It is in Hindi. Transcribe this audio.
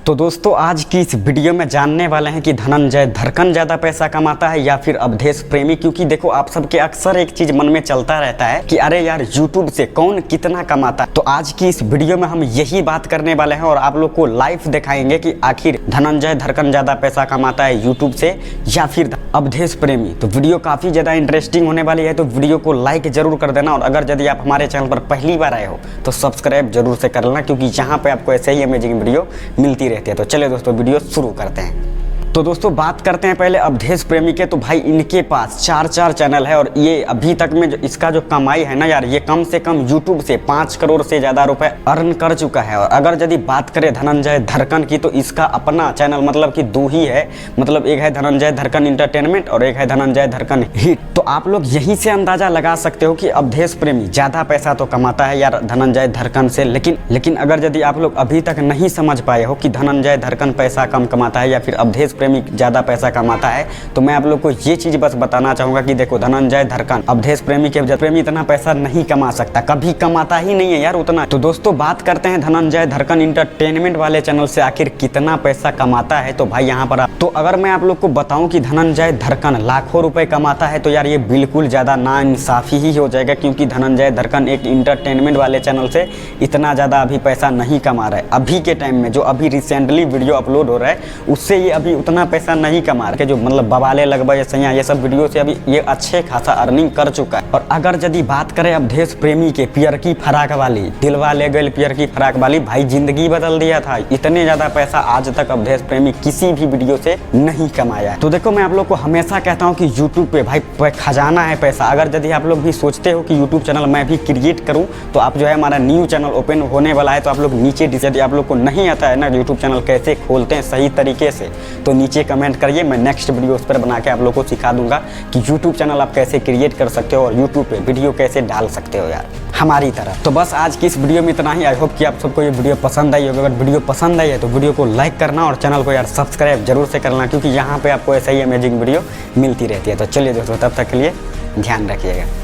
तो दोस्तों आज की इस वीडियो में जानने वाले हैं कि धनंजय धड़कन ज़्यादा पैसा कमाता है या फिर अवधेश प्रेमी। क्योंकि देखो आप सबके अक्सर एक चीज़ मन में चलता रहता है कि अरे यार यूट्यूब से कौन कितना कमाता है। तो आज की इस वीडियो में हम यही बात करने वाले हैं और आप लोग को लाइव दिखाएंगे कि आखिर धनंजय धड़कन ज़्यादा पैसा कमाता है यूट्यूब से या फिर अवधेश प्रेमी। तो वीडियो काफ़ी ज़्यादा इंटरेस्टिंग होने वाली है, तो वीडियो को लाइक जरूर कर देना। और अगर यदि आप हमारे चैनल पर पहली बार आए हो तो सब्सक्राइब जरूर से कर लेना, क्योंकि यहाँ पे आपको ऐसे ही अमेजिंग वीडियो मिलती रहती है। तो चलिए दोस्तों वीडियो शुरू करते हैं। तो दोस्तों बात करते हैं पहले अवधेश प्रेमी के। तो भाई इनके पास चार चैनल है और ये अभी तक में इसका जो कमाई है ना यार, ये कम से कम यूट्यूब से 5 करोड़ से ज़्यादा रुपए अर्न कर चुका है। और अगर यदि बात करें धनंजय धड़कन की तो इसका अपना चैनल मतलब कि 2 ही है, मतलब एक है धनंजय धड़कन इंटरटेनमेंट और एक है धनंजय धड़कन हिट। तो आप लोग यहीं से अंदाजा लगा सकते हो कि अवधेश प्रेमी ज़्यादा पैसा तो कमाता है यार धनंजय धड़कन से। लेकिन अगर यदि आप लोग अभी तक नहीं समझ पाए हो कि धनंजय धड़कन पैसा कम कमाता है या फिर अवधेश प्रेमी ज़्यादा पैसा कमाता है, तो मैं आप लोग को ये चीज़ बस बताना चाहूँगा कि देखो धनंजय धड़कन अवधेश प्रेमी के प्रेमी इतना पैसा नहीं कमा सकता, कभी कमाता ही नहीं है यार उतना। तो दोस्तों बात करते हैं धनंजय धड़कन इंटरटेनमेंट वाले चैनल से आखिर कितना पैसा कमाता है। तो भाई यहाँ पर तो अगर मैं आप लोग को बताऊँ कि धनंजय धड़कन लाखों रुपए कमाता है तो यार ये बिल्कुल ज़्यादा नाइंसाफ़ी ही हो जाएगा, क्योंकि धनंजय धड़कन एक इंटरटेनमेंट वाले चैनल से इतना ज़्यादा अभी पैसा नहीं कमा रहा है। अभी के टाइम में जो अभी रिसेंटली वीडियो अपलोड हो रहा है उससे ये अभी उतना पैसा नहीं कमा रहे, जो मतलब बवाले लगभग सैया ये सब वीडियो से अभी ये अच्छे खासा अर्निंग कर चुका है। और अगर यदि बात करें अवधेश प्रेमी के पियर की फराक वाली दिलवा ले गए पियर की फराक वाली, भाई जिंदगी बदल दिया था। इतने ज़्यादा पैसा आज तक अवधेश प्रेमी किसी भी वीडियो से नहीं कमाया है। तो देखो मैं आप लोग को हमेशा कहता हूँ कि यूट्यूब पे भाई खजाना है पैसा। अगर यदि आप लोग भी सोचते हो कि यूट्यूब चैनल मैं भी क्रिएट करूँ तो आप जो है हमारा न्यू चैनल ओपन होने वाला है, तो आप लोग नीचे यदि आप लोग को नहीं आता है ना यूट्यूब चैनल कैसे खोलते हैं सही तरीके से, तो नीचे कमेंट करिए, मैं नेक्स्ट वीडियो उस पर बना के आप लोगों को सिखा दूंगा कि यूट्यूब चैनल आप कैसे क्रिएट कर सकते हो और यूट्यूब पे वीडियो कैसे डाल सकते हो यार हमारी तरह। तो बस आज की इस वीडियो में इतना ही। आई होप कि आप सबको ये वीडियो पसंद आई होगी। अगर वीडियो पसंद आई है तो वीडियो को लाइक करना और चैनल को यार सब्सक्राइब जरूर से करना, क्योंकि यहाँ पे आपको ऐसा ही अमेजिंग वीडियो मिलती रहती है। तो चलिए दोस्तों तब तक के लिए ध्यान रखिएगा।